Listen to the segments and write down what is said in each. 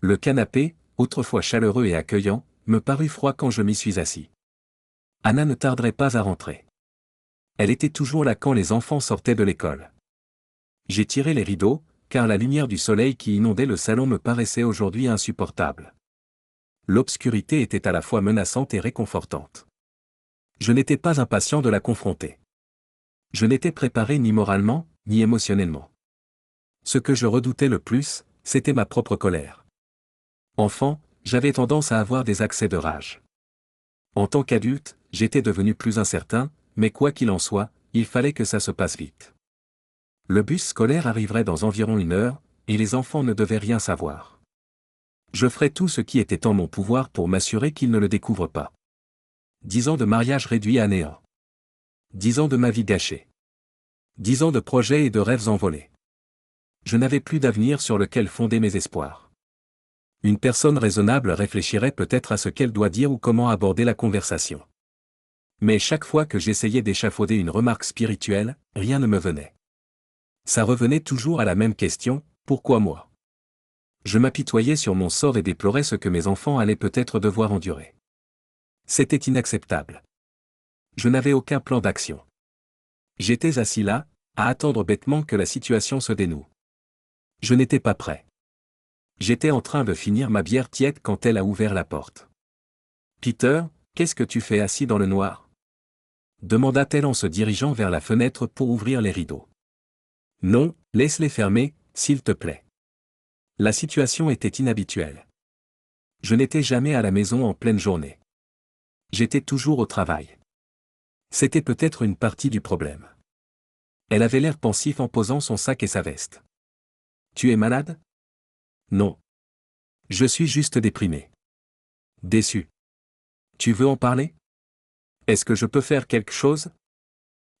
Le canapé, autrefois chaleureux et accueillant, me parut froid quand je m'y suis assis. Anna ne tarderait pas à rentrer. Elle était toujours là quand les enfants sortaient de l'école. J'ai tiré les rideaux, car la lumière du soleil qui inondait le salon me paraissait aujourd'hui insupportable. L'obscurité était à la fois menaçante et réconfortante. Je n'étais pas impatient de la confronter. Je n'étais préparé ni moralement, ni émotionnellement. Ce que je redoutais le plus, c'était ma propre colère. Enfant, j'avais tendance à avoir des accès de rage. En tant qu'adulte, j'étais devenu plus incertain, mais quoi qu'il en soit, il fallait que ça se passe vite. Le bus scolaire arriverait dans environ 1 heure, et les enfants ne devaient rien savoir. Je ferais tout ce qui était en mon pouvoir pour m'assurer qu'ils ne le découvrent pas. 10 ans de mariage réduit à néant. 10 ans de ma vie gâchée. 10 ans de projets et de rêves envolés. Je n'avais plus d'avenir sur lequel fonder mes espoirs. Une personne raisonnable réfléchirait peut-être à ce qu'elle doit dire ou comment aborder la conversation. Mais chaque fois que j'essayais d'échafauder une remarque spirituelle, rien ne me venait. Ça revenait toujours à la même question, pourquoi moi? Je m'apitoyais sur mon sort et déplorais ce que mes enfants allaient peut-être devoir endurer. C'était inacceptable. Je n'avais aucun plan d'action. J'étais assis là, à attendre bêtement que la situation se dénoue. Je n'étais pas prêt. J'étais en train de finir ma bière tiède quand elle a ouvert la porte. « Peter, qu'est-ce que tu fais assis dans le noir ?» demanda-t-elle en se dirigeant vers la fenêtre pour ouvrir les rideaux. « Non, laisse-les fermer, s'il te plaît. » La situation était inhabituelle. Je n'étais jamais à la maison en pleine journée. J'étais toujours au travail. C'était peut-être une partie du problème. Elle avait l'air pensif en posant son sac et sa veste. « Tu es malade ? » ? Non. Je suis juste déprimé. Déçu. Tu veux en parler ? Est-ce que je peux faire quelque chose ?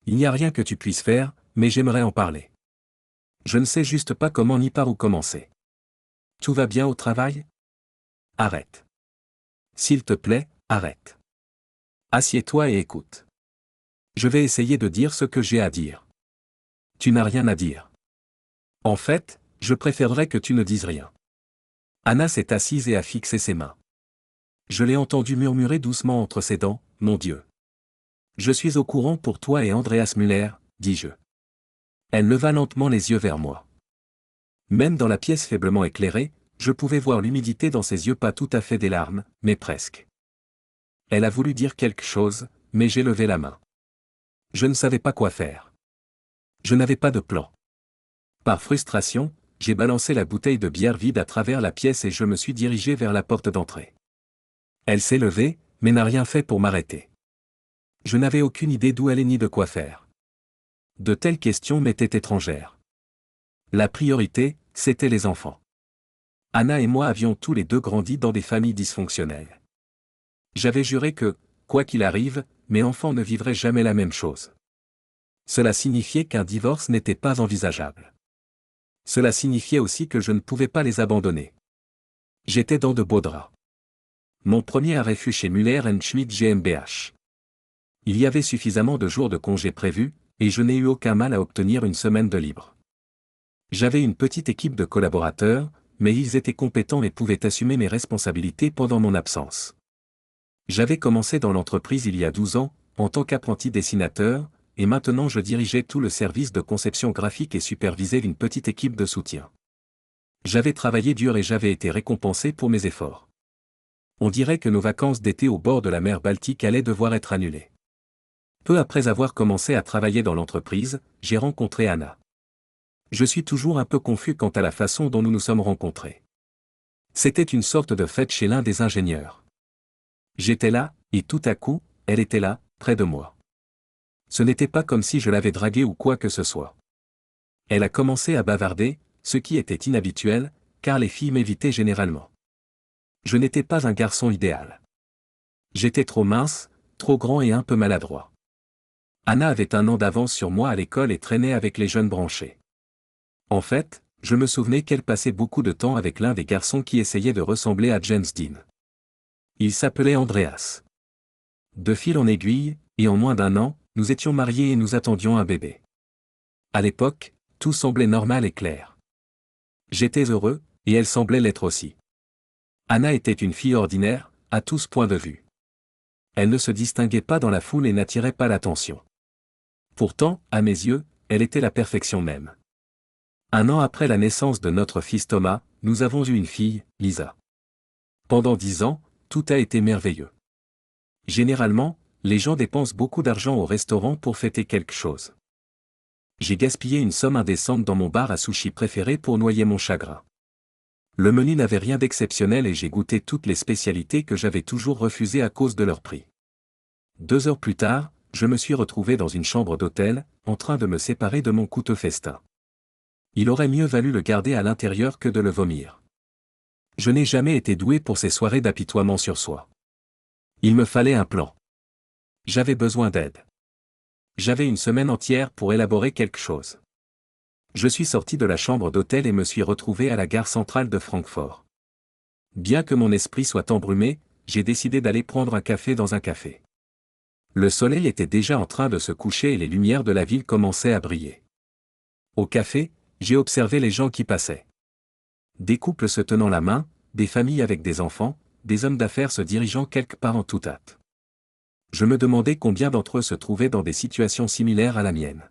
Il n'y a rien que tu puisses faire, mais j'aimerais en parler. Je ne sais juste pas comment ni par où commencer. Tout va bien au travail ? Arrête. S'il te plaît, arrête. Assieds-toi et écoute. Je vais essayer de dire ce que j'ai à dire. Tu n'as rien à dire. En fait, je préférerais que tu ne dises rien. Anna s'est assise et a fixé ses mains. Je l'ai entendu murmurer doucement entre ses dents, « Mon Dieu. Je suis au courant pour toi et Andreas Müller, dis-je. » Elle leva lentement les yeux vers moi. Même dans la pièce faiblement éclairée, je pouvais voir l'humidité dans ses yeux, pas tout à fait des larmes, mais presque. Elle a voulu dire quelque chose, mais j'ai levé la main. Je ne savais pas quoi faire. Je n'avais pas de plan. Par frustration, j'ai balancé la bouteille de bière vide à travers la pièce et je me suis dirigé vers la porte d'entrée. Elle s'est levée, mais n'a rien fait pour m'arrêter. Je n'avais aucune idée d'où aller ni de quoi faire. De telles questions m'étaient étrangères. La priorité, c'était les enfants. Anna et moi avions tous les deux grandi dans des familles dysfonctionnelles. J'avais juré que, quoi qu'il arrive, mes enfants ne vivraient jamais la même chose. Cela signifiait qu'un divorce n'était pas envisageable. Cela signifiait aussi que je ne pouvais pas les abandonner. J'étais dans de beaux draps. Mon premier arrêt fut chez Müller & Schmidt GmbH. Il y avait suffisamment de jours de congé prévus, et je n'ai eu aucun mal à obtenir une semaine de libre. J'avais une petite équipe de collaborateurs, mais ils étaient compétents et pouvaient assumer mes responsabilités pendant mon absence. J'avais commencé dans l'entreprise il y a 12 ans, en tant qu'apprenti dessinateur, et maintenant je dirigeais tout le service de conception graphique et supervisais une petite équipe de soutien. J'avais travaillé dur et j'avais été récompensé pour mes efforts. On dirait que nos vacances d'été au bord de la mer Baltique allaient devoir être annulées. Peu après avoir commencé à travailler dans l'entreprise, j'ai rencontré Anna. Je suis toujours un peu confus quant à la façon dont nous nous sommes rencontrés. C'était une sorte de fête chez l'un des ingénieurs. J'étais là, et tout à coup, elle était là, près de moi. Ce n'était pas comme si je l'avais draguée ou quoi que ce soit. Elle a commencé à bavarder, ce qui était inhabituel, car les filles m'évitaient généralement. Je n'étais pas un garçon idéal. J'étais trop mince, trop grand et un peu maladroit. Anna avait 1 an d'avance sur moi à l'école et traînait avec les jeunes branchés. En fait, je me souvenais qu'elle passait beaucoup de temps avec l'un des garçons qui essayait de ressembler à James Dean. Il s'appelait Andreas. De fil en aiguille, et en moins d'1 an, nous étions mariés et nous attendions un bébé. À l'époque, tout semblait normal et clair. J'étais heureux, et elle semblait l'être aussi. Anna était une fille ordinaire, à tous points de vue. Elle ne se distinguait pas dans la foule et n'attirait pas l'attention. Pourtant, à mes yeux, elle était la perfection même. 1 an après la naissance de notre fils Thomas, nous avons eu une fille, Lisa. Pendant 10 ans, tout a été merveilleux. Généralement, les gens dépensent beaucoup d'argent au restaurant pour fêter quelque chose. J'ai gaspillé une somme indécente dans mon bar à sushi préféré pour noyer mon chagrin. Le menu n'avait rien d'exceptionnel et j'ai goûté toutes les spécialités que j'avais toujours refusées à cause de leur prix. 2 heures plus tard, je me suis retrouvé dans une chambre d'hôtel, en train de me séparer de mon coûteux festin. Il aurait mieux valu le garder à l'intérieur que de le vomir. Je n'ai jamais été doué pour ces soirées d'apitoiement sur soi. Il me fallait un plan. J'avais besoin d'aide. J'avais une semaine entière pour élaborer quelque chose. Je suis sorti de la chambre d'hôtel et me suis retrouvé à la gare centrale de Francfort. Bien que mon esprit soit embrumé, j'ai décidé d'aller prendre un café dans un café. Le soleil était déjà en train de se coucher et les lumières de la ville commençaient à briller. Au café, j'ai observé les gens qui passaient. Des couples se tenant la main, des familles avec des enfants, des hommes d'affaires se dirigeant quelque part en toute hâte. Je me demandais combien d'entre eux se trouvaient dans des situations similaires à la mienne.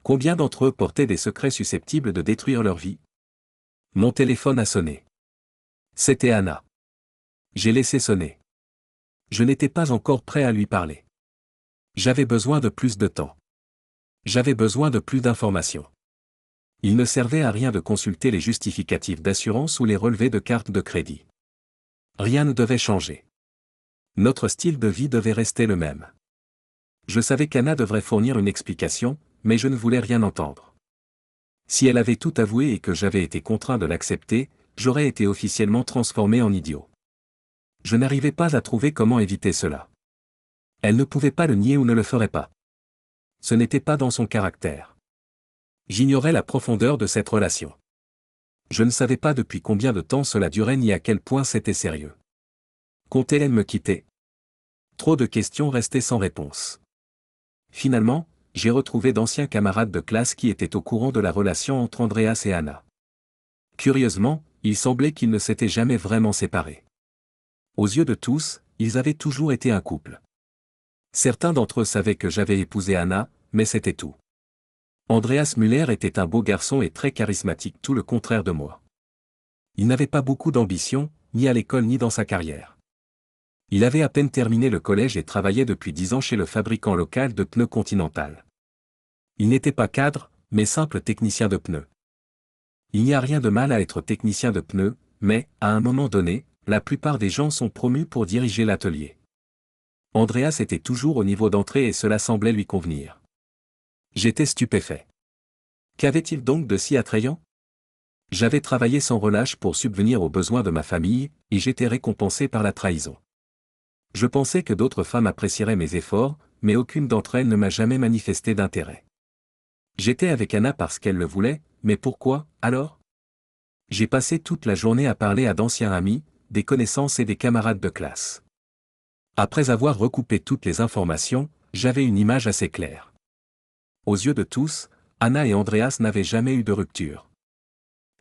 Combien d'entre eux portaient des secrets susceptibles de détruire leur vie? Mon téléphone a sonné. C'était Anna. J'ai laissé sonner. Je n'étais pas encore prêt à lui parler. J'avais besoin de plus de temps. J'avais besoin de plus d'informations. Il ne servait à rien de consulter les justificatifs d'assurance ou les relevés de carte de crédit. Rien ne devait changer. Notre style de vie devait rester le même. Je savais qu'Anna devrait fournir une explication, mais je ne voulais rien entendre. Si elle avait tout avoué et que j'avais été contraint de l'accepter, j'aurais été officiellement transformé en idiot. Je n'arrivais pas à trouver comment éviter cela. Elle ne pouvait pas le nier ou ne le ferait pas. Ce n'était pas dans son caractère. J'ignorais la profondeur de cette relation. Je ne savais pas depuis combien de temps cela durait ni à quel point c'était sérieux. Comptait-elle me quitter? Trop de questions restaient sans réponse. Finalement, j'ai retrouvé d'anciens camarades de classe qui étaient au courant de la relation entre Andreas et Anna. Curieusement, il semblait qu'ils ne s'étaient jamais vraiment séparés. Aux yeux de tous, ils avaient toujours été un couple. Certains d'entre eux savaient que j'avais épousé Anna, mais c'était tout. Andreas Müller était un beau garçon et très charismatique, tout le contraire de moi. Il n'avait pas beaucoup d'ambition, ni à l'école ni dans sa carrière. Il avait à peine terminé le collège et travaillait depuis 10 ans chez le fabricant local de pneus Continental. Il n'était pas cadre, mais simple technicien de pneus. Il n'y a rien de mal à être technicien de pneus, mais, à un moment donné, la plupart des gens sont promus pour diriger l'atelier. Andreas était toujours au niveau d'entrée et cela semblait lui convenir. J'étais stupéfait. Qu'avait-il donc de si attrayant? J'avais travaillé sans relâche pour subvenir aux besoins de ma famille, et j'étais récompensé par la trahison. Je pensais que d'autres femmes apprécieraient mes efforts, mais aucune d'entre elles ne m'a jamais manifesté d'intérêt. J'étais avec Anna parce qu'elle le voulait, mais pourquoi, alors? J'ai passé toute la journée à parler à d'anciens amis, des connaissances et des camarades de classe. Après avoir recoupé toutes les informations, j'avais une image assez claire. Aux yeux de tous, Anna et Andreas n'avaient jamais eu de rupture.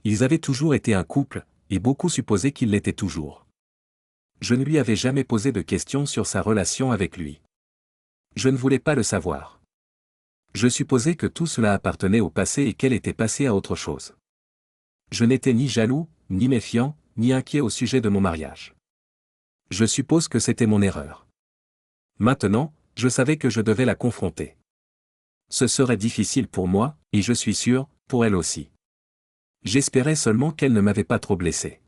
Ils avaient toujours été un couple, et beaucoup supposaient qu'ils l'étaient toujours. Je ne lui avais jamais posé de questions sur sa relation avec lui. Je ne voulais pas le savoir. Je supposais que tout cela appartenait au passé et qu'elle était passée à autre chose. Je n'étais ni jaloux, ni méfiant, ni inquiet au sujet de mon mariage. Je suppose que c'était mon erreur. Maintenant, je savais que je devais la confronter. Ce serait difficile pour moi, et je suis sûr, pour elle aussi. J'espérais seulement qu'elle ne m'avait pas trop blessé.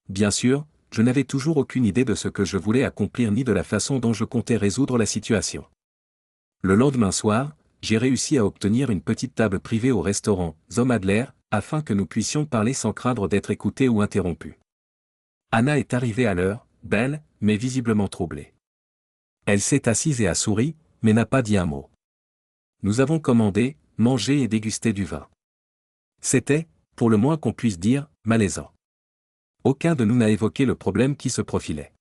Bien sûr, je n'avais toujours aucune idée de ce que je voulais accomplir ni de la façon dont je comptais résoudre la situation. Le lendemain soir, j'ai réussi à obtenir une petite table privée au restaurant Zum Adler, afin que nous puissions parler sans craindre d'être écoutés ou interrompus. Anna est arrivée à l'heure, belle, mais visiblement troublée. Elle s'est assise et a souri, mais n'a pas dit un mot. Nous avons commandé, mangé et dégusté du vin. C'était, pour le moins qu'on puisse dire, malaisant. Aucun de nous n'a évoqué le problème qui se profilait.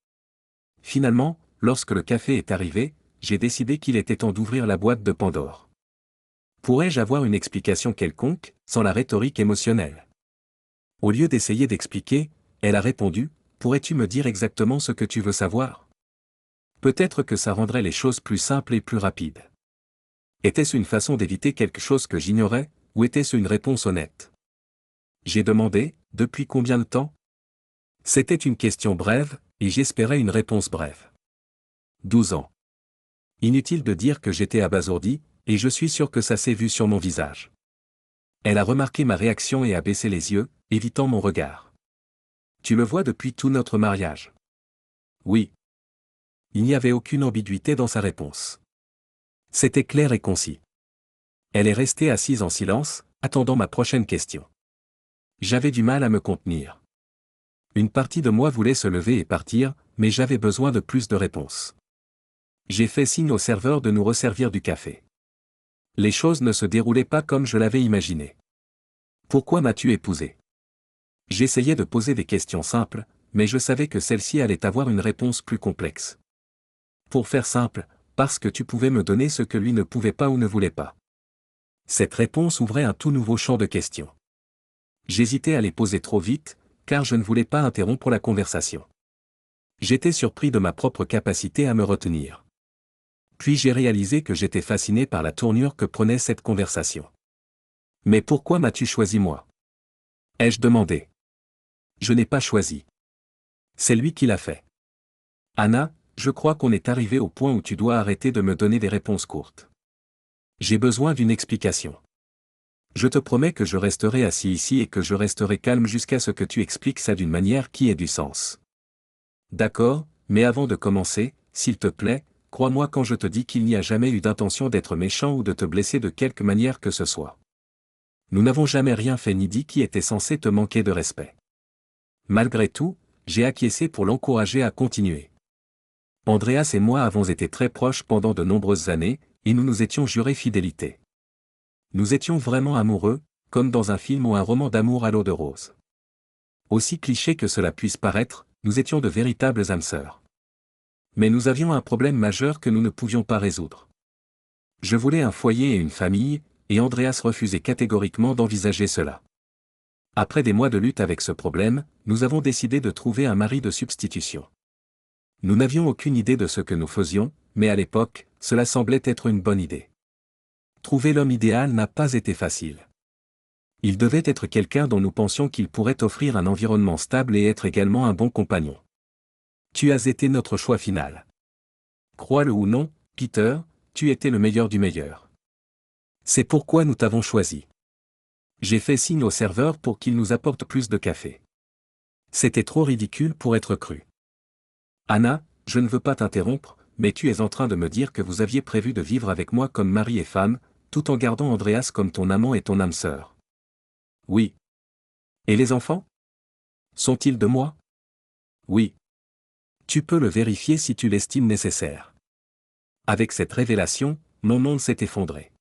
Finalement, lorsque le café est arrivé, j'ai décidé qu'il était temps d'ouvrir la boîte de Pandore. Pourrais-je avoir une explication quelconque, sans la rhétorique émotionnelle? Au lieu d'essayer d'expliquer, elle a répondu, pourrais-tu me dire exactement ce que tu veux savoir? Peut-être que ça rendrait les choses plus simples et plus rapides. Était-ce une façon d'éviter quelque chose que j'ignorais, ou était-ce une réponse honnête? J'ai demandé, depuis combien de temps? C'était une question brève, et j'espérais une réponse brève. 12 ans. Inutile de dire que j'étais abasourdi, et je suis sûr que ça s'est vu sur mon visage. Elle a remarqué ma réaction et a baissé les yeux, évitant mon regard. Tu le vois depuis tout notre mariage? Oui. Il n'y avait aucune ambiguïté dans sa réponse. C'était clair et concis. Elle est restée assise en silence, attendant ma prochaine question. J'avais du mal à me contenir. Une partie de moi voulait se lever et partir, mais j'avais besoin de plus de réponses. J'ai fait signe au serveur de nous resservir du café. Les choses ne se déroulaient pas comme je l'avais imaginé. Pourquoi m'as-tu épousé? J'essayais de poser des questions simples, mais je savais que celle-ci allait avoir une réponse plus complexe. Pour faire simple, parce que tu pouvais me donner ce que lui ne pouvait pas ou ne voulait pas. Cette réponse ouvrait un tout nouveau champ de questions. J'hésitais à les poser trop vite, car je ne voulais pas interrompre la conversation. J'étais surpris de ma propre capacité à me retenir. Puis j'ai réalisé que j'étais fasciné par la tournure que prenait cette conversation. Mais pourquoi m'as-tu choisi moi? Ai-je demandé. Je n'ai pas choisi. C'est lui qui l'a fait. Anna, je crois qu'on est arrivé au point où tu dois arrêter de me donner des réponses courtes. J'ai besoin d'une explication. Je te promets que je resterai assis ici et que je resterai calme jusqu'à ce que tu expliques ça d'une manière qui ait du sens. D'accord, mais avant de commencer, s'il te plaît, crois-moi quand je te dis qu'il n'y a jamais eu d'intention d'être méchant ou de te blesser de quelque manière que ce soit. Nous n'avons jamais rien fait ni dit qui était censé te manquer de respect. Malgré tout, j'ai acquiescé pour l'encourager à continuer. Andreas et moi avons été très proches pendant de nombreuses années, et nous nous étions jurés fidélité. Nous étions vraiment amoureux, comme dans un film ou un roman d'amour à l'eau de rose. Aussi cliché que cela puisse paraître, nous étions de véritables âmes sœurs. Mais nous avions un problème majeur que nous ne pouvions pas résoudre. Je voulais un foyer et une famille, et Andreas refusait catégoriquement d'envisager cela. Après des mois de lutte avec ce problème, nous avons décidé de trouver un mari de substitution. Nous n'avions aucune idée de ce que nous faisions, mais à l'époque, cela semblait être une bonne idée. Trouver l'homme idéal n'a pas été facile. Il devait être quelqu'un dont nous pensions qu'il pourrait offrir un environnement stable et être également un bon compagnon. Tu as été notre choix final. Crois-le ou non, Peter, tu étais le meilleur du meilleur. C'est pourquoi nous t'avons choisi. J'ai fait signe au serveur pour qu'il nous apporte plus de café. C'était trop ridicule pour être cru. Anna, je ne veux pas t'interrompre, mais tu es en train de me dire que vous aviez prévu de vivre avec moi comme mari et femme, tout en gardant Andreas comme ton amant et ton âme sœur. Oui. Et les enfants? Sont-ils de moi? Oui. Tu peux le vérifier si tu l'estimes nécessaire. Avec cette révélation, mon monde s'est effondré.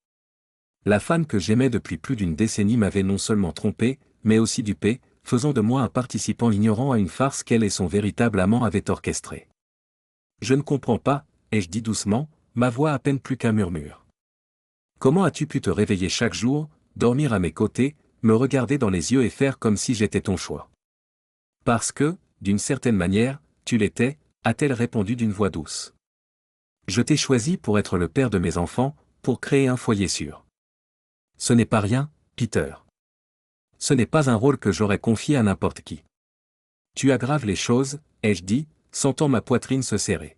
La femme que j'aimais depuis plus d'une décennie m'avait non seulement trompé, mais aussi dupé, faisant de moi un participant ignorant à une farce qu'elle et son véritable amant avaient orchestrée. Je ne comprends pas, ai-je dit doucement, ma voix à peine plus qu'un murmure. Comment as-tu pu te réveiller chaque jour, dormir à mes côtés, me regarder dans les yeux et faire comme si j'étais ton choix? Parce que, d'une certaine manière, tu l'étais, a-t-elle répondu d'une voix douce. Je t'ai choisi pour être le père de mes enfants, pour créer un foyer sûr. Ce n'est pas rien, Peter. Ce n'est pas un rôle que j'aurais confié à n'importe qui. Tu aggraves les choses, ai-je dit, sentant ma poitrine se serrer.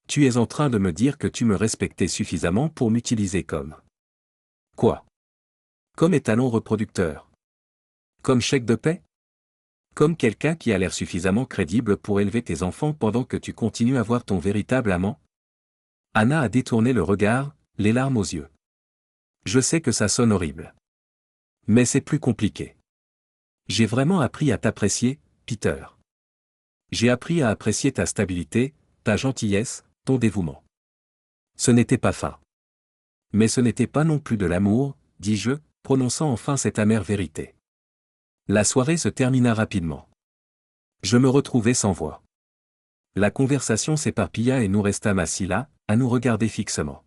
Tu es en train de me dire que tu me respectais suffisamment pour m'utiliser comme... Quoi? Comme étalon reproducteur. Comme chèque de paie? Comme quelqu'un qui a l'air suffisamment crédible pour élever tes enfants pendant que tu continues à voir ton véritable amant? Anna a détourné le regard, les larmes aux yeux. Je sais que ça sonne horrible. Mais c'est plus compliqué. J'ai vraiment appris à t'apprécier, Peter. J'ai appris à apprécier ta stabilité, ta gentillesse, ton dévouement. Ce n'était pas fin. Mais ce n'était pas non plus de l'amour, dis-je, prononçant enfin cette amère vérité. La soirée se termina rapidement. Je me retrouvai sans voix. La conversation s'éparpilla et nous restâmes assis là, à nous regarder fixement.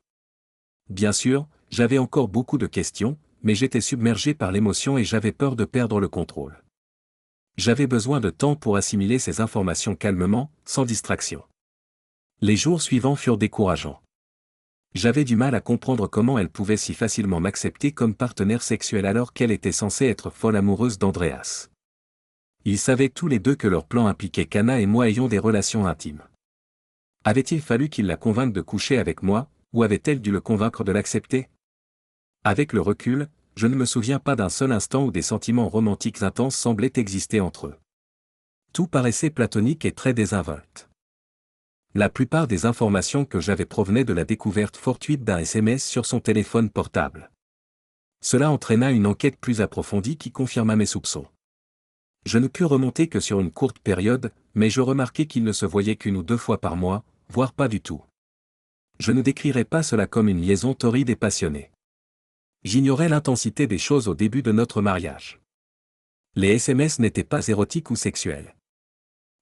Bien sûr, j'avais encore beaucoup de questions, mais j'étais submergé par l'émotion et j'avais peur de perdre le contrôle. J'avais besoin de temps pour assimiler ces informations calmement, sans distraction. Les jours suivants furent décourageants. J'avais du mal à comprendre comment elle pouvait si facilement m'accepter comme partenaire sexuel alors qu'elle était censée être folle amoureuse d'Andreas. Ils savaient tous les deux que leur plan impliquait qu'Anna et moi ayons des relations intimes. Avait-il fallu qu'il la convainque de coucher avec moi, ou avait-elle dû le convaincre de l'accepter? Avec le recul, je ne me souviens pas d'un seul instant où des sentiments romantiques intenses semblaient exister entre eux. Tout paraissait platonique et très désinvolte. La plupart des informations que j'avais provenaient de la découverte fortuite d'un SMS sur son téléphone portable. Cela entraîna une enquête plus approfondie qui confirma mes soupçons. Je ne pus remonter que sur une courte période, mais je remarquai qu'il ne se voyait qu'une ou deux fois par mois, voire pas du tout. Je ne décrirais pas cela comme une liaison torride et passionnée. J'ignorais l'intensité des choses au début de notre mariage. Les SMS n'étaient pas érotiques ou sexuels.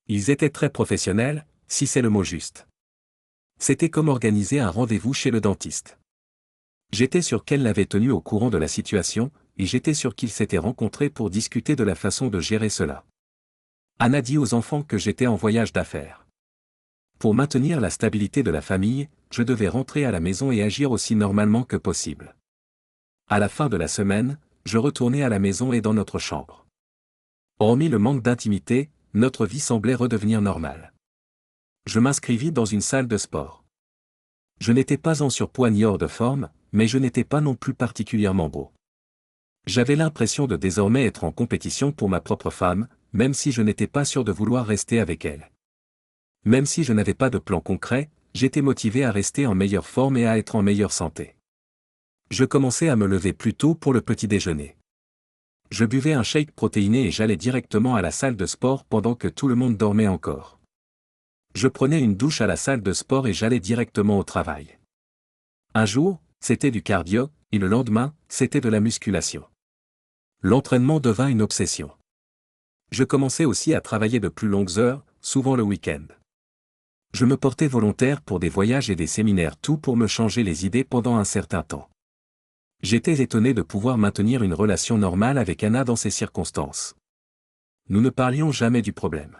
Ils étaient très professionnels, si c'est le mot juste. C'était comme organiser un rendez-vous chez le dentiste. J'étais sûr qu'elle l'avait tenu au courant de la situation, et j'étais sûr qu'ils s'étaient rencontrés pour discuter de la façon de gérer cela. Anna dit aux enfants que j'étais en voyage d'affaires. Pour maintenir la stabilité de la famille, je devais rentrer à la maison et agir aussi normalement que possible. À la fin de la semaine, je retournais à la maison et dans notre chambre. Hormis le manque d'intimité, notre vie semblait redevenir normale. Je m'inscrivis dans une salle de sport. Je n'étais pas en surpoids ni hors de forme, mais je n'étais pas non plus particulièrement beau. J'avais l'impression de désormais être en compétition pour ma propre femme, même si je n'étais pas sûr de vouloir rester avec elle. Même si je n'avais pas de plan concret, j'étais motivé à rester en meilleure forme et à être en meilleure santé. Je commençais à me lever plus tôt pour le petit déjeuner. Je buvais un shake protéiné et j'allais directement à la salle de sport pendant que tout le monde dormait encore. Je prenais une douche à la salle de sport et j'allais directement au travail. Un jour, c'était du cardio, et le lendemain, c'était de la musculation. L'entraînement devint une obsession. Je commençais aussi à travailler de plus longues heures, souvent le week-end. Je me portais volontaire pour des voyages et des séminaires, tout pour me changer les idées pendant un certain temps. J'étais étonné de pouvoir maintenir une relation normale avec Anna dans ces circonstances. Nous ne parlions jamais du problème.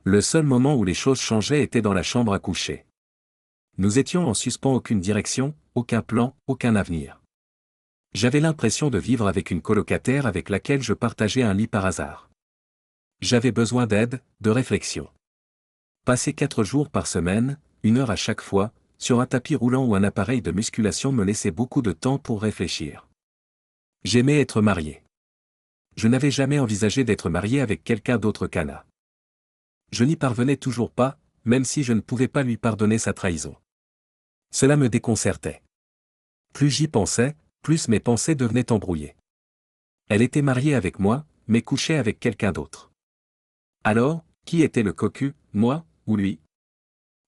Le seul moment où les choses changeaient était dans la chambre à coucher. Nous étions en suspens, aucune direction, aucun plan, aucun avenir. J'avais l'impression de vivre avec une colocataire avec laquelle je partageais un lit par hasard. J'avais besoin d'aide, de réflexion. Passer 4 jours par semaine, 1 heure à chaque fois, sur un tapis roulant ou un appareil de musculation me laissait beaucoup de temps pour réfléchir. J'aimais être marié. Je n'avais jamais envisagé d'être marié avec quelqu'un d'autre qu'Anna. Je n'y parvenais toujours pas, même si je ne pouvais pas lui pardonner sa trahison. Cela me déconcertait. Plus j'y pensais, plus mes pensées devenaient embrouillées. Elle était mariée avec moi, mais couchait avec quelqu'un d'autre. Alors, qui était le cocu, moi, ou lui?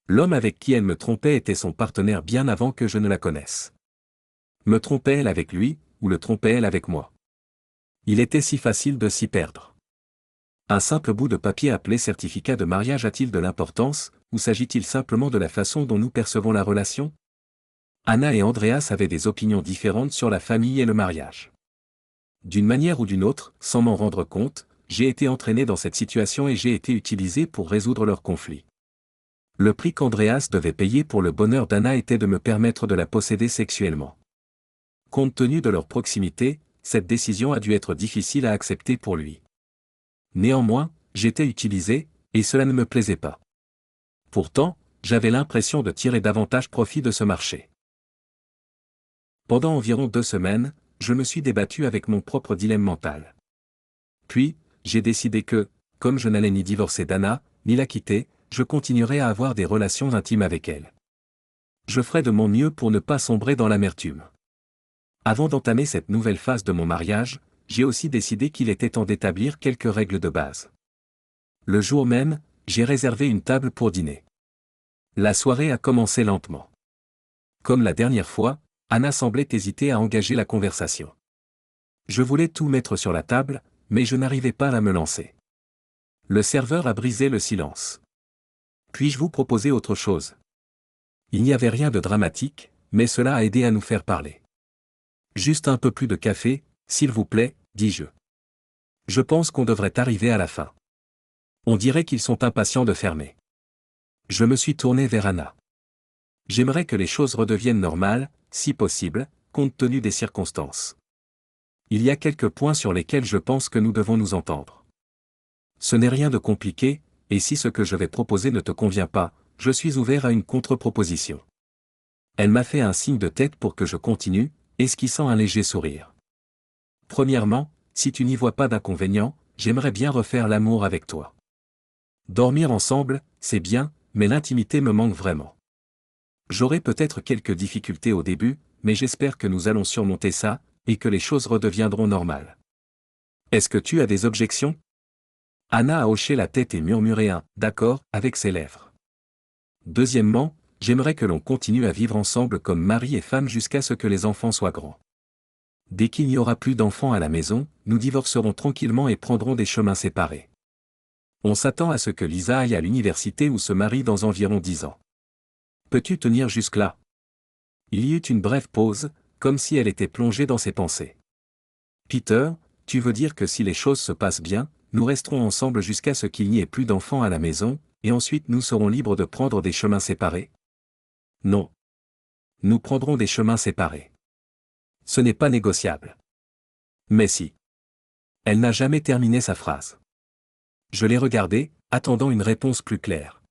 L'homme avec qui elle me trompait était son partenaire bien avant que je ne la connaisse. Me trompait-elle avec lui, ou le trompait-elle avec moi? Il était si facile de s'y perdre. Un simple bout de papier appelé certificat de mariage a-t-il de l'importance, ou s'agit-il simplement de la façon dont nous percevons la relation? Anna et Andreas avaient des opinions différentes sur la famille et le mariage. D'une manière ou d'une autre, sans m'en rendre compte, j'ai été entraîné dans cette situation et j'ai été utilisé pour résoudre leur conflit. Le prix qu'Andreas devait payer pour le bonheur d'Anna était de me permettre de la posséder sexuellement. Compte tenu de leur proximité, cette décision a dû être difficile à accepter pour lui. Néanmoins, j'étais utilisé, et cela ne me plaisait pas. Pourtant, j'avais l'impression de tirer davantage profit de ce marché. Pendant environ 2 semaines, je me suis débattu avec mon propre dilemme mental. Puis, j'ai décidé que, comme je n'allais ni divorcer d'Anna, ni la quitter, je continuerai à avoir des relations intimes avec elle. Je ferai de mon mieux pour ne pas sombrer dans l'amertume. Avant d'entamer cette nouvelle phase de mon mariage, j'ai aussi décidé qu'il était temps d'établir quelques règles de base. Le jour même, j'ai réservé une table pour dîner. La soirée a commencé lentement. Comme la dernière fois, Anna semblait hésiter à engager la conversation. Je voulais tout mettre sur la table, mais je n'arrivais pas à me lancer. Le serveur a brisé le silence. Puis-je vous proposer autre chose? Il n'y avait rien de dramatique, mais cela a aidé à nous faire parler. Juste un peu plus de café, s'il vous plaît, dis-je. Je pense qu'on devrait arriver à la fin. On dirait qu'ils sont impatients de fermer. Je me suis tourné vers Anna. J'aimerais que les choses redeviennent normales, si possible, compte tenu des circonstances. Il y a quelques points sur lesquels je pense que nous devons nous entendre. Ce n'est rien de compliqué, et si ce que je vais proposer ne te convient pas, je suis ouvert à une contre-proposition. Elle m'a fait un signe de tête pour que je continue, esquissant un léger sourire. Premièrement, si tu n'y vois pas d'inconvénient, j'aimerais bien refaire l'amour avec toi. Dormir ensemble, c'est bien, mais l'intimité me manque vraiment. J'aurai peut-être quelques difficultés au début, mais j'espère que nous allons surmonter ça, et que les choses redeviendront normales. Est-ce que tu as des objections? Anna a hoché la tête et murmuré un « d'accord » avec ses lèvres. Deuxièmement, j'aimerais que l'on continue à vivre ensemble comme mari et femme jusqu'à ce que les enfants soient grands. Dès qu'il n'y aura plus d'enfants à la maison, nous divorcerons tranquillement et prendrons des chemins séparés. On s'attend à ce que Lisa aille à l'université ou se marie dans environ 10 ans. Peux-tu tenir jusque-là? Il y eut une brève pause, comme si elle était plongée dans ses pensées. Peter, tu veux dire que si les choses se passent bien, nous resterons ensemble jusqu'à ce qu'il n'y ait plus d'enfants à la maison, et ensuite nous serons libres de prendre des chemins séparés? Non. Nous prendrons des chemins séparés. Ce n'est pas négociable. Mais si. Elle n'a jamais terminé sa phrase. Je l'ai regardée, attendant une réponse plus claire.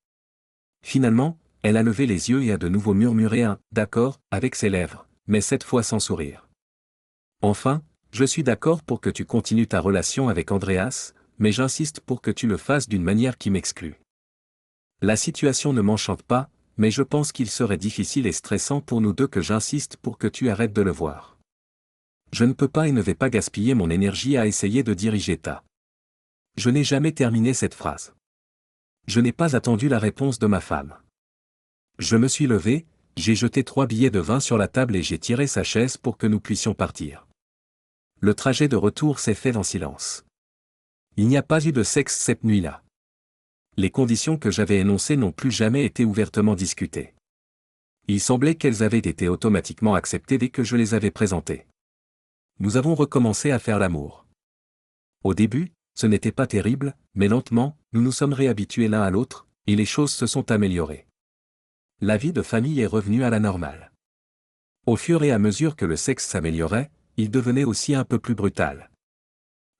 Finalement, elle a levé les yeux et a de nouveau murmuré un « d'accord » avec ses lèvres, mais cette fois sans sourire. Enfin, je suis d'accord pour que tu continues ta relation avec Andreas, mais j'insiste pour que tu le fasses d'une manière qui m'exclut. La situation ne m'enchante pas, mais je pense qu'il serait difficile et stressant pour nous deux que j'insiste pour que tu arrêtes de le voir. Je ne peux pas et ne vais pas gaspiller mon énergie à essayer de diriger ta. Je n'ai jamais terminé cette phrase. Je n'ai pas attendu la réponse de ma femme. Je me suis levé, j'ai jeté 3 billets de vin sur la table et j'ai tiré sa chaise pour que nous puissions partir. Le trajet de retour s'est fait en silence. Il n'y a pas eu de sexe cette nuit-là. Les conditions que j'avais énoncées n'ont plus jamais été ouvertement discutées. Il semblait qu'elles avaient été automatiquement acceptées dès que je les avais présentées. Nous avons recommencé à faire l'amour. Au début, ce n'était pas terrible, mais lentement, nous nous sommes réhabitués l'un à l'autre, et les choses se sont améliorées. La vie de famille est revenue à la normale. Au fur et à mesure que le sexe s'améliorait, il devenait aussi un peu plus brutal.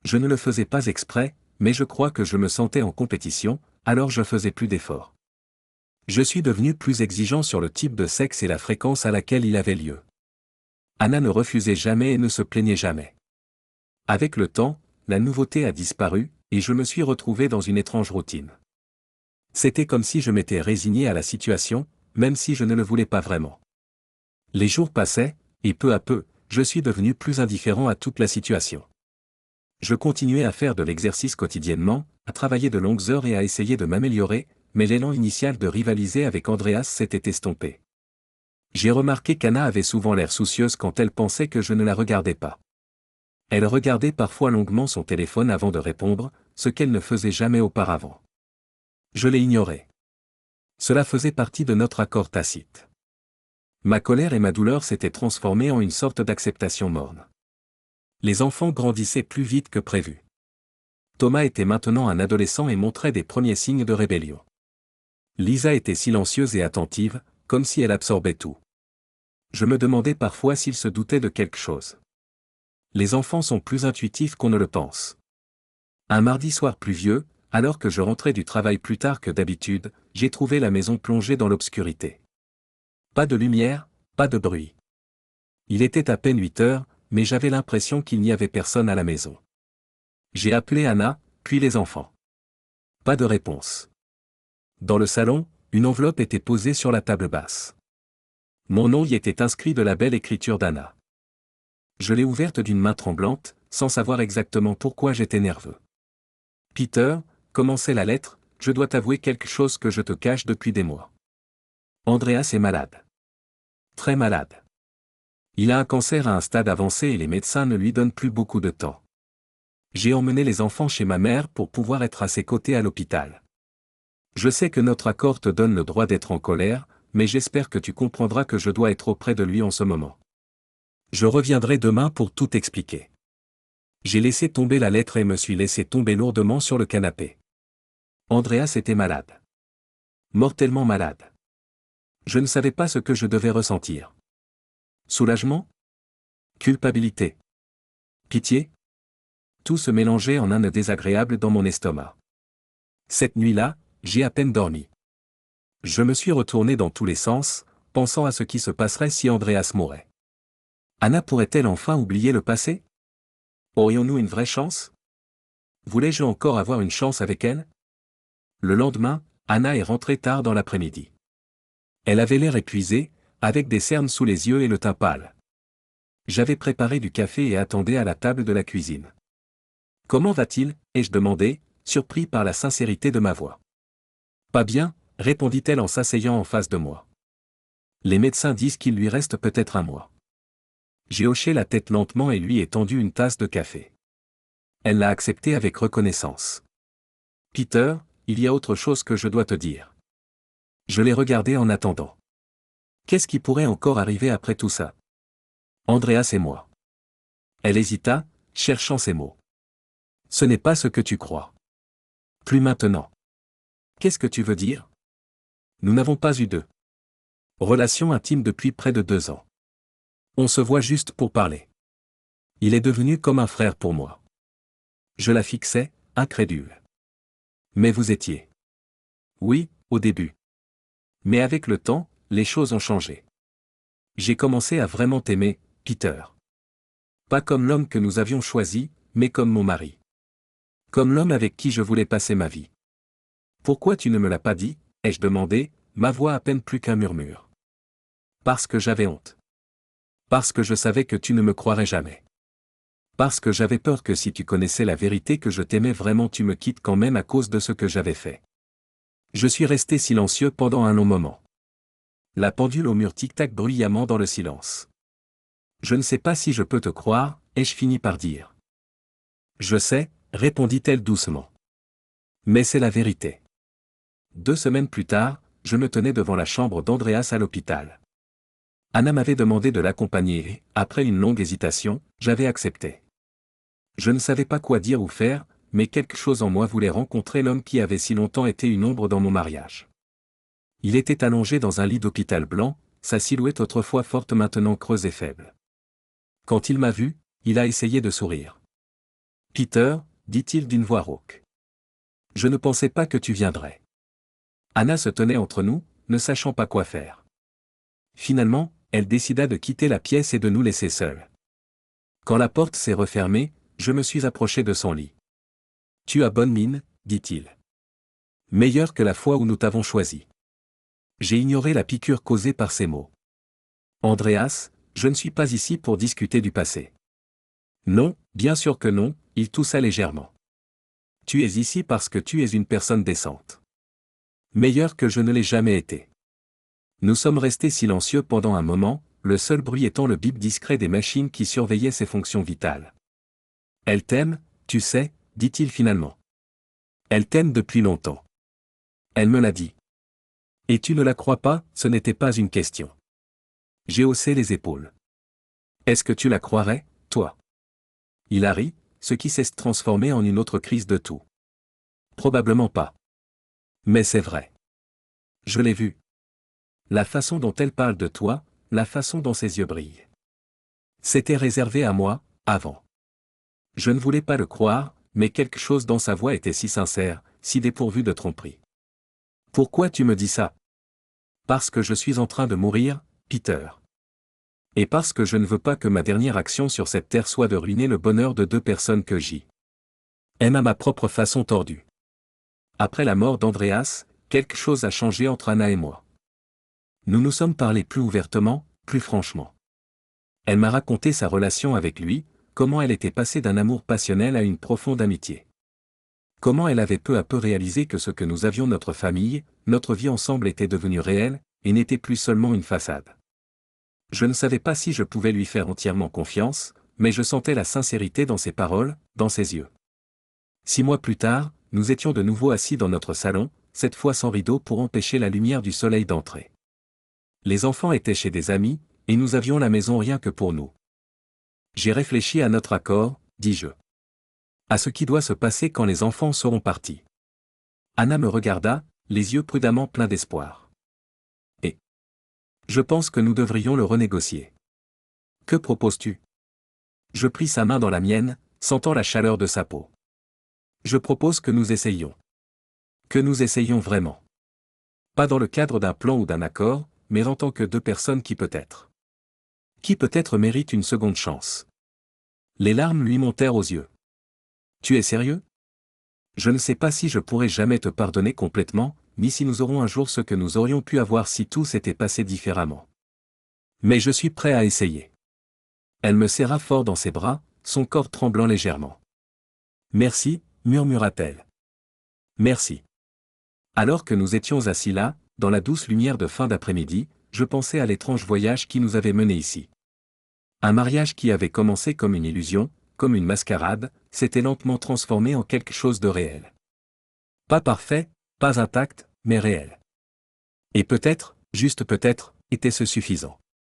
Je ne le faisais pas exprès, mais je crois que je me sentais en compétition, alors je faisais plus d'efforts. Je suis devenu plus exigeant sur le type de sexe et la fréquence à laquelle il avait lieu. Anna ne refusait jamais et ne se plaignait jamais. Avec le temps, la nouveauté a disparu, et je me suis retrouvé dans une étrange routine. C'était comme si je m'étais résigné à la situation, même si je ne le voulais pas vraiment. Les jours passaient, et peu à peu, je suis devenu plus indifférent à toute la situation. Je continuais à faire de l'exercice quotidiennement, à travailler de longues heures et à essayer de m'améliorer, mais l'élan initial de rivaliser avec Andreas s'était estompé. J'ai remarqué qu'Anna avait souvent l'air soucieuse quand elle pensait que je ne la regardais pas. Elle regardait parfois longuement son téléphone avant de répondre, ce qu'elle ne faisait jamais auparavant. Je l'ai ignoré. Cela faisait partie de notre accord tacite. Ma colère et ma douleur s'étaient transformées en une sorte d'acceptation morne. Les enfants grandissaient plus vite que prévu. Thomas était maintenant un adolescent et montrait des premiers signes de rébellion. Lisa était silencieuse et attentive, comme si elle absorbait tout. Je me demandais parfois s'il se doutait de quelque chose. Les enfants sont plus intuitifs qu'on ne le pense. Un mardi soir pluvieux, alors que je rentrais du travail plus tard que d'habitude, j'ai trouvé la maison plongée dans l'obscurité. Pas de lumière, pas de bruit. Il était à peine 8 heures, mais j'avais l'impression qu'il n'y avait personne à la maison. J'ai appelé Anna, puis les enfants. Pas de réponse. Dans le salon, une enveloppe était posée sur la table basse. Mon nom y était inscrit de la belle écriture d'Anna. Je l'ai ouverte d'une main tremblante, sans savoir exactement pourquoi j'étais nerveux. Peter, commençait la lettre, je dois t'avouer quelque chose que je te cache depuis des mois. Andreas est malade. Très malade. Il a un cancer à un stade avancé et les médecins ne lui donnent plus beaucoup de temps. J'ai emmené les enfants chez ma mère pour pouvoir être à ses côtés à l'hôpital. Je sais que notre accord te donne le droit d'être en colère, mais j'espère que tu comprendras que je dois être auprès de lui en ce moment. Je reviendrai demain pour tout expliquer. J'ai laissé tomber la lettre et me suis laissé tomber lourdement sur le canapé. Andreas était malade. Mortellement malade. Je ne savais pas ce que je devais ressentir. Soulagement? Culpabilité? Pitié? Tout se mélangeait en un nœud désagréable dans mon estomac. Cette nuit-là, j'ai à peine dormi. Je me suis retourné dans tous les sens, pensant à ce qui se passerait si Andreas mourait. Anna pourrait-elle enfin oublier le passé? Aurions-nous une vraie chance? Voulais-je encore avoir une chance avec elle? Le lendemain, Anna est rentrée tard dans l'après-midi. Elle avait l'air épuisée, avec des cernes sous les yeux et le teint pâle. J'avais préparé du café et attendais à la table de la cuisine. « Comment va-t-il » ai-je demandé, surpris par la sincérité de ma voix. « Pas bien » répondit-elle en s'asseyant en face de moi. « Les médecins disent qu'il lui reste peut-être un mois. » J'ai hoché la tête lentement et lui ai tendu une tasse de café. Elle l'a accepté avec reconnaissance. « Peter, il y a autre chose que je dois te dire. » Je l'ai regardé en attendant. Qu'est-ce qui pourrait encore arriver après tout ça? Andreas et moi. Elle hésita, cherchant ses mots. Ce n'est pas ce que tu crois. Plus maintenant. Qu'est-ce que tu veux dire? Nous n'avons pas eu de relation intime depuis près de 2 ans. On se voit juste pour parler. Il est devenu comme un frère pour moi. Je la fixais, incrédule. Mais vous étiez. Oui, au début. Mais avec le temps, les choses ont changé. J'ai commencé à vraiment t'aimer, Peter. Pas comme l'homme que nous avions choisi, mais comme mon mari. Comme l'homme avec qui je voulais passer ma vie. Pourquoi tu ne me l'as pas dit, ai-je demandé, ma voix à peine plus qu'un murmure. Parce que j'avais honte. Parce que je savais que tu ne me croirais jamais. Parce que j'avais peur que si tu connaissais la vérité que je t'aimais vraiment tu me quittes quand même à cause de ce que j'avais fait. Je suis resté silencieux pendant un long moment. La pendule au mur tic-tac bruyamment dans le silence. Je ne sais pas si je peux te croire, ai-je fini par dire. Je sais, répondit-elle doucement. Mais c'est la vérité. 2 semaines plus tard, je me tenais devant la chambre d'Andreas à l'hôpital. Anna m'avait demandé de l'accompagner et, après une longue hésitation, j'avais accepté. Je ne savais pas quoi dire ou faire, mais quelque chose en moi voulait rencontrer l'homme qui avait si longtemps été une ombre dans mon mariage. Il était allongé dans un lit d'hôpital blanc, sa silhouette autrefois forte maintenant creuse et faible. Quand il m'a vu, il a essayé de sourire. « Peter » dit-il d'une voix rauque. « Je ne pensais pas que tu viendrais. » Anna se tenait entre nous, ne sachant pas quoi faire. Finalement, elle décida de quitter la pièce et de nous laisser seuls. Quand la porte s'est refermée, je me suis approché de son lit. « Tu as bonne mine, dit-il. Meilleure que la fois où nous t'avons choisi. » J'ai ignoré la piqûre causée par ces mots. « Andreas, je ne suis pas ici pour discuter du passé. » Non, bien sûr que non, il toussa légèrement. « Tu es ici parce que tu es une personne décente. Meilleure que je ne l'ai jamais été. » Nous sommes restés silencieux pendant un moment, le seul bruit étant le bip discret des machines qui surveillaient ses fonctions vitales. « Elle t'aime, tu sais, dit-il finalement. Elle t'aime depuis longtemps. Elle me l'a dit. Et tu ne la crois pas, ce n'était pas une question. J'ai haussé les épaules. Est-ce que tu la croirais, toi? Il a ri, ce qui s'est transformé en une autre crise de tout. Probablement pas. Mais c'est vrai. Je l'ai vu. La façon dont elle parle de toi, la façon dont ses yeux brillent. C'était réservé à moi, avant. Je ne voulais pas le croire, mais quelque chose dans sa voix était si sincère, si dépourvu de tromperie. Pourquoi tu me dis ça? Parce que je suis en train de mourir, Peter. Et parce que je ne veux pas que ma dernière action sur cette terre soit de ruiner le bonheur de 2 personnes que j'aime à ma propre façon tordue. Après la mort d'Andreas, quelque chose a changé entre Anna et moi. Nous nous sommes parlé plus ouvertement, plus franchement. Elle m'a raconté sa relation avec lui, comment elle était passée d'un amour passionnel à une profonde amitié. Comment elle avait peu à peu réalisé que ce que nous avions notre famille, notre vie ensemble était devenu réel, et n'était plus seulement une façade. Je ne savais pas si je pouvais lui faire entièrement confiance, mais je sentais la sincérité dans ses paroles, dans ses yeux. 6 mois plus tard, nous étions de nouveau assis dans notre salon, cette fois sans rideau pour empêcher la lumière du soleil d'entrer. Les enfants étaient chez des amis, et nous avions la maison rien que pour nous. J'ai réfléchi à notre accord, dis-je. À ce qui doit se passer quand les enfants seront partis. Anna me regarda, les yeux prudemment pleins d'espoir. Et je pense que nous devrions le renégocier. Que proposes-tu? Je pris sa main dans la mienne, sentant la chaleur de sa peau. Je propose que nous essayions. Que nous essayions vraiment. Pas dans le cadre d'un plan ou d'un accord, mais en tant que deux personnes qui peut-être méritent une seconde chance. Les larmes lui montèrent aux yeux. Tu es sérieux? Je ne sais pas si je pourrai jamais te pardonner complètement, ni si nous aurons un jour ce que nous aurions pu avoir si tout s'était passé différemment. Mais je suis prêt à essayer. Elle me serra fort dans ses bras, son corps tremblant légèrement. Merci, murmura-t-elle. Merci. Alors que nous étions assis là, dans la douce lumière de fin d'après-midi, je pensais à l'étrange voyage qui nous avait menés ici. Un mariage qui avait commencé comme une illusion, comme une mascarade, s'était lentement transformé en quelque chose de réel. Pas parfait, pas intact, mais réel. Et peut-être, juste peut-être, était-ce suffisant.